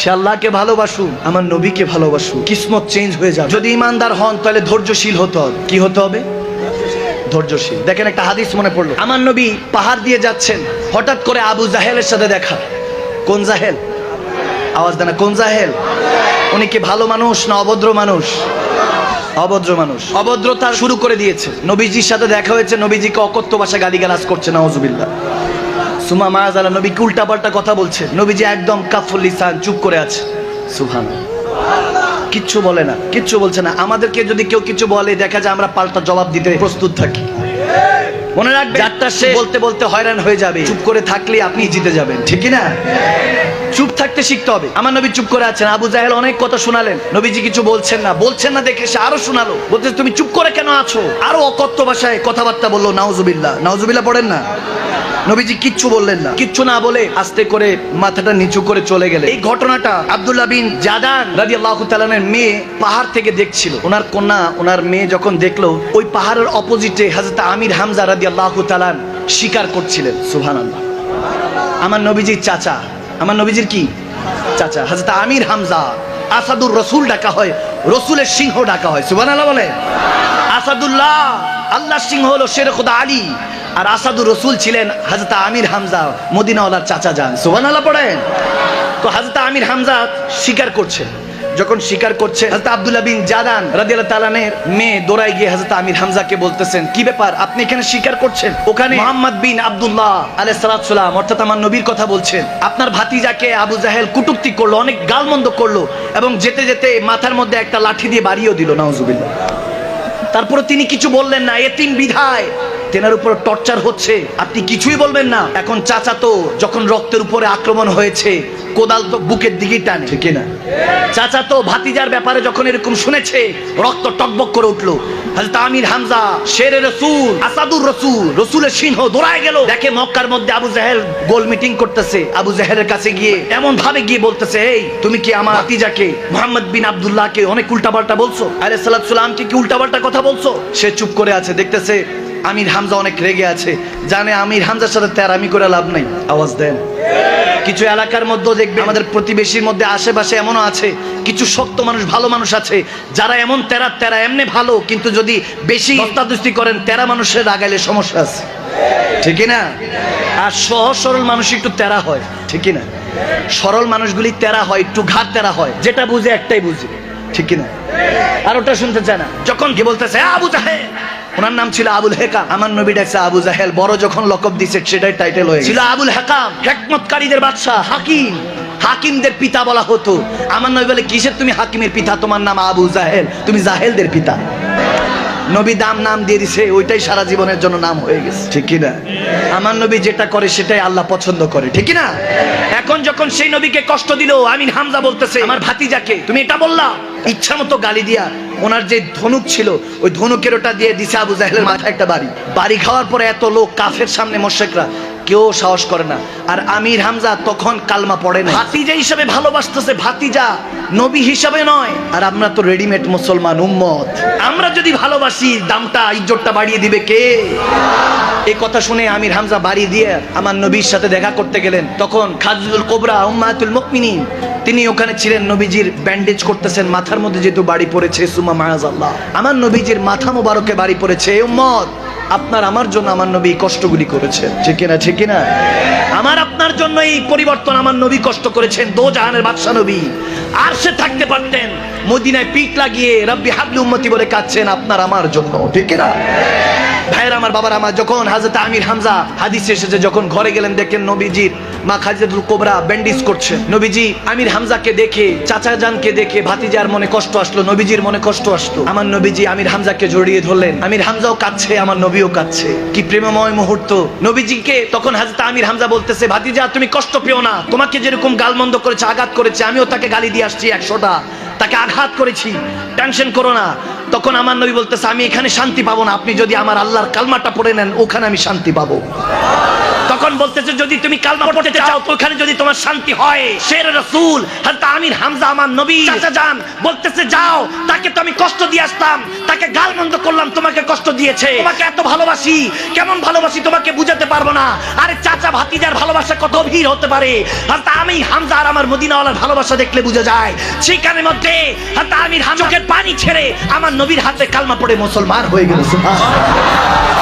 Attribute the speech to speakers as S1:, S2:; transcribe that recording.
S1: সে আল্লাহকে ভালোবাসুক, আমার নবীকে ভালোবাসুক, কিসমত চেঞ্জ হয়ে যাবে। যদি ইমানদার হন তাহলে ধৈর্যশীল হতে হবে। কি হতে হবে? ধৈর্যশীল। দেখেন একটা হাদিস মনে পড়লো, আমার নবী পাহাড় দিয়ে যাচ্ছেন, হঠাৎ করে আবু জাহেলের সাথে দেখা। কোন জাহেল? আওয়াজ দেন, কোন জাহেল? উনি কি ভালো মানুষ না অভদ্র মানুষ? অভদ্র মানুষ, অভদ্রতা শুরু করে দিয়েছে। নবীজির সাথে দেখা হয়েছে, নবীজিকে অকথ্য ভাষা গালিগালাজ করছে, নাউজুবিল্লাহ। সুমা মায়াজালা, নবীকে উল্টাপাল্টা কথা বলছে। নবীজি একদম কাফুল লিসান, চুপ করে আছে। সুবহানাল্লাহ, কিচ্ছু বলে না, কিচ্ছু বলছে না। আমাদেরকে যদি কেউ কিছু বলে, দেখা যায় আমরা পাল্টা জবাব দিতে প্রস্তুত থাকি। মনে রাখবে, যারটা সে বলতে বলতে হয়রান হয়ে যাবে, চুপ করে থাকলে আপনি জিতে যাবেন, ঠিক না? চুপ থাকতে শিখতে হবে। আমার নবী চুপ করে আছেন, আবু জাহেল অনেক কথা শোনালেন, নবীজি কিছু বলছেন না দেখে সে আরো শোনালো, বলতে তুমি চুপ করে কেন আছো? আরো অকথ্য ভাষায় কথাবার্তা বললো। নাউজুবিল্লাহ, নাউজুবিল্লাহ পড়েন না। নবীজি কিচ্ছু বললেন না, কিচ্ছু না বলে আস্তে করে মাথাটা নিচু করে চলে গেলেন। এই ঘটনাটা আব্দুল্লাহ বিন জাদান রাদিয়াল্লাহু তাআলা এর মেয়ে পাহাড় থেকে দেখছিল। ওনার কন্যা, ওনার মেয়ে যখন দেখলো, ওই পাহাড়ের অপোজিটে হযরত আমির হামজা রাদিয়াল্লাহু তাআলা শিকার করছিলেন। সুবহানাল্লাহ। আমার নবীজির চাচা, আমার নবীজির কি চাচা, হযরত আমির হামজা। আসাদুর রসুল ডাকা হয়, রসুলের সিংহ ডাকা হয়। সুবহানাল্লাহ বলে। আসাদুল্লাহ, আল্লাহর সিংহ হলো শের খুদা আলী, আর আসাদুর রসুল ছিলেন হযরত আমির হামজা, মদিনাওয়ালার চাচা যান। সুবহানাল্লাহ পড়েন। তো হযরত আমির হামজা শিকার করছে। যখন শিকার করছে, হযরত আব্দুল্লাহ বিন জাদান রাদিয়াল্লাহু তাআলা এর মেয়ে দৌড়ায় গিয়ে হযরত আমির হামজাকে বলতেছেন, কি ব্যাপার, আপনি এখানে শিকার করছেন? ওখানে মুহাম্মদ বিন আব্দুল্লাহ আলাইহিস সালাম, অর্থাৎ আমার নবীর কথা বলছেন, আপনার ভাতিজাকে আবু জাহেল কটূক্তি করলো, অনেক গালমন্দ করলো, এবং যেতে যেতে মাথার মধ্যে একটা লাঠি দিয়ে বাড়িয়েও দিল। নাউজুবিল্লাহ। তারপরে তিনি কিছু বললেন না, এতিম বিধায় তেনার উপর টর্চার হচ্ছে, আপনি কিছুই বলবেন না। এখন চাচা তো যখন রক্তের উপরে আক্রমণ হয়েছে, কোদাল তো বুকের দিকেই টানে, ঠিক না? চাচা তো ভাতিজার ব্যাপারে যখন এরকম শুনেছে, রক্ত টকবক করে উঠলো। হযরত আমির হামজা, শেরে রাসূল, আসাদুর রাসূল, রাসূলের সিংহ, দৌড়ায় গেল। দেখে মক্কার মধ্যে আবু জাহেল গোল মিটিং করতেছে। আবু জাহেলের কাছে গিয়ে এমন ভাবে গিয়ে বলতেছে, এই তুমি কি আমার ভাতিজাকে মুহাম্মদ বিন আব্দুল্লাহকে অনেক উল্টাপাল্টা বলছো? আলাইহিস সালাম কি উল্টাপাল্টা কথা বলছো? সে চুপ করে আছে, দেখতেছে আমির হামজা অনেক রেগে আছে, জানে আমির হামজার সাথে তেরামি করে লাভ নাই। আওয়াজ দেন। কিছু এলাকার মধ্যে দেখবে, আমাদের প্রতিবেশীর মধ্যে আশেপাশে এমনও আছে কিছু শক্ত মানুষ, ভালো মানুষ আছে, যারা এমন তেরা এমনি ভালো, কিন্তু যদি বেশি দস্তাদস্তি করেন, তেরা মানুষের রাগাইলে সমস্যা আছে, ঠিক না? আর সহজ সরল মানুষ একটু তেরা হয়, ঠিক না? সরল মানুষগুলি তেরা হয়, একটু ঘাট তেরা হয়, যেটা বুঝে একটাই বুঝে, ঠিক না? আর ওটা শুনতে চায় না। যখন কি বলতেছে, আবু জাহেল, ওনার নাম ছিল আবুল হেকাম, আমার নবী ডাকছে আবু জাহেল, বড় যখন লকব দিছে সেটাই টাইটেল হয়ে ছিল আবুল হেকাম, হিকমতকারীদের বাদশা, হাকিম, হাকিমদের পিতা বলা হতো। আমার নবী বলে, কিসের তুমি হাকিমের পিতা? তোমার নাম আবু জাহেল, তুমি জাহেলদের পিতা। নবী নাম দিয়ে দিছে, ওইটাই সারা জীবনের জন্য নাম হয়ে গেছে, ঠিক না? আমার নবী যেটা করে সেটাই আল্লাহ পছন্দ করে, ঠিক না? এখন যখন সেই নবীকে কষ্ট দিল, আমির হামজা বলতেছে, আমার ভাতিজাকে তুমি এটা বললা, ইচ্ছা মতো গালি দিয়া ওনার যে ধনুক ছিল, ওই ধনুকের ওটা দিয়ে দিছে আবু জাহেলের মাথায় একটা বাড়ি খাওয়ার পরে এত লোক কাফের সামনে মুশরিকরা কেউ সাহস করে না। আর আমির হামজা তখন কালমা পড়ে না, ভাতিজা হিসাবে ভালোবাসতেছে, ভাতিজা, নবী হিসাবে নয়। আর আমরা তো রেডিমেড মুসলমান উম্মত, আমরা যদি ভালোবাসি, দামটা ইজ্জতটা বাড়িয়ে দিবে কে? এই কথা শুনে আমির হামজা বাড়ি দিয়ে আমার নবীর সাথে দেখা করতে গেলেন। তখন খাদিজাতুল কুবরা উম্মাতুল মুমিনিন তিনি ওখানে ছিলেন, নবীজির ব্যান্ডেজ করতেছেন, মাথার মধ্যে যেহেতু বাড়ি পড়েছে, সুমা মাআযাল্লাহ, আমার নবীজির মাথা মোবারকে বাড়ি পড়েছে। উম্মত, আপনার আমার জন্য আমার নবী কষ্টগুলি করেছেন, ঠিক না? ঠিক না? আমার আপনার জন্য এই পরিবর্তন আমার নবী কষ্ট করেছেন। দো জাহানের বাদশা নবী আরশে থাকতে পারতেন, মদিনায় পিঠ লাগিয়ে রব্বি হাবলি উম্মতি বলে কাঁদছেন আপনার আমার জন্য, ঠিক না? ভাইয়ের আমার, বাবার আমার, যখন হযরত আমির হামজা হাদিসে এসেছে, যখন ঘরে গেলেন, দেখেন নবীজির মা খাদিজাতুল কুবরা ব্যান্ডেজ করছে। নবীজি আমির হামজাকে দেখে, চাচা জানকে দেখে ভাতিজার মনে কষ্ট আসলো, নবীজির মনে কষ্ট আসলো। আমার নবীজি আমির হামজাকে জড়িয়ে ধরলেন, আমির হামজাও কাঁদছে, আমার নবীও কাঁদছে। কি প্রেমময় মুহূর্ত। নবীজিকে তখন হযরত আমির হামজা বলতেছে, ভাতিজা তুমি কষ্ট পেও না, তোমাকে যেরকম গালমন্দ করেছে, আঘাত করেছে, আমিও তাকে গালি দিয়ে আসছি 100টা, তাকে আঘাত করেছি, টেনশন করো না। তখন আমার নবী বলতেছে, আমি এখানে শান্তি পাবো না, আপনি যদি আমার আল্লাহর কালমাটা পড়ে নেন, ওখানে আমি শান্তি পাবো। তখন বলতেছে যদি তুমি কালমা পড়তে চাও তো ওখানে যদি তোমার শান্তি হয়। শের রাসূল হযরত আমির হামজা আমার নবী চাচা যান বলতেছে যাও, তাকে তো আমি কষ্ট দিয়ে আসলাম, তাকে গালমন্দ করলাম, তোমাকে কষ্ট দিয়েছে, তোমাকে এত ভালোবাসি, কেমন ভালোবাসি তোমাকে বুঝাতে পারবো না। আরে চাচা ভাতিজার ভালোবাসা কত গভীর হতে পারে, হযরত আমি হামজা আর আমার মদিনাওয়ালার ভালোবাসা দেখলে বোঝা যায়। সেখানের মধ্যে হযরত আমির হামজা চোখের পানি ছেড়ে আমার নবীর হাতে কালমা পড়ে মুসলমান হয়ে গেল। সুবহানাল্লাহ।